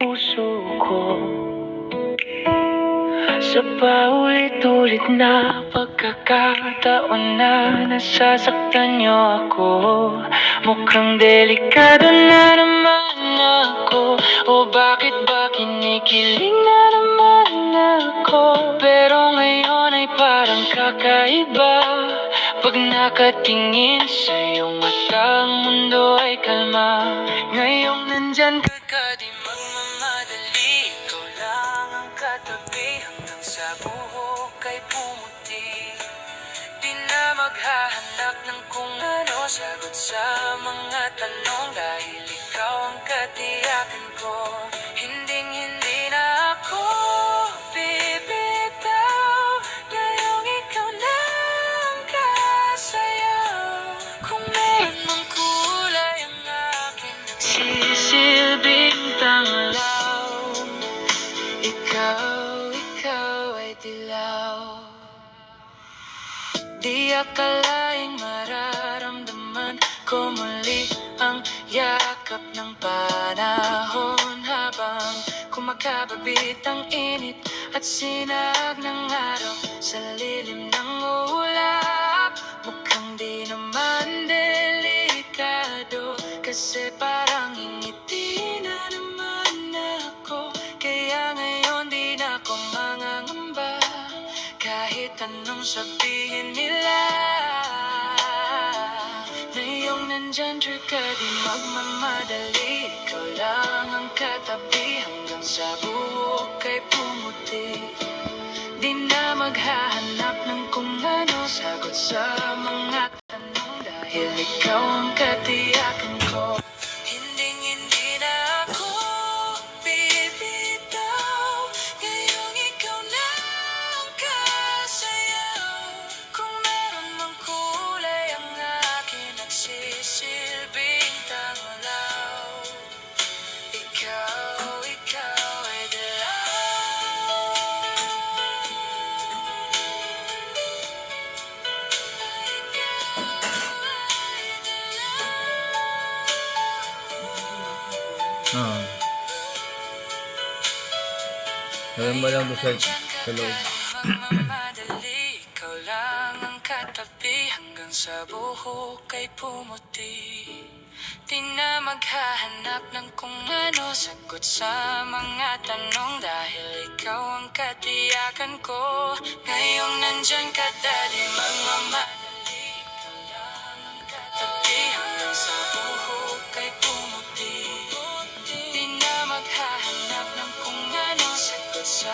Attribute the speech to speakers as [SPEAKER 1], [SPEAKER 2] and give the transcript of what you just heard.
[SPEAKER 1] puso ko. Sa paulit-ulit na pagkakataon na nasasaktan niyo ako, mukhang delikado na naman ako. O bakit ba kinikilig na naman ako? Pero ngayon ay parang kakaiba. Pag nakatingin sa iyong mata, ang mundo ay kalma. Ngayong nandyan ka, di magmamadali. Ikaw lang ang katabi hanggang sa buhok ay pumuti. Di na maghahanap ng kung ano, sagot sa mga tanong, dahil ikaw ang katiyakan ko. Hinding-hindi na ako bibitaw. Ngayong ikaw na ang kasayaw. Kung meron mang kulay ang aking nagsisilbing tanglaw, ikaw ay dilaw. Di akalaing mararamdaman ko muli ang yakap ng panahon, habang kumakababit ang init at sinag ng araw sa lilim ng ulap. Mukhang di naman delikado, kasi parang ingiti na naman ako. Kaya ngayon di na ako mangangamba, kahit anong sabihin nila. Ngayong nandyan ka, di magmamadali. Ikaw lang ang katabi hanggang sa buhok ay pumuti. Di na maghahanap ng kung ano, sagot sa mga tanong, dahil ikaw ang katiyakan ko. Hinding-hindi na ako bibitaw. Ngayong ikaw na ang kasayaw. Kung meron mang kulay ang akin nagsisilbing tanglaw, ikaw ay dilaw.
[SPEAKER 2] Alam mo lang doon sa loob.
[SPEAKER 1] Magmamadali, ikaw lang ang katabi hanggang sa buhok ay pumuti. Di na maghahanap ng kung ano, sagot sa mga tanong, dahil ikaw ang katiyakan ko. Ngayong nandyan ka, di magmamadali. Ikaw lang ang katabi hanggang sa buhok ay pumuti. Di na maghahanap ng kung ano, sagot sa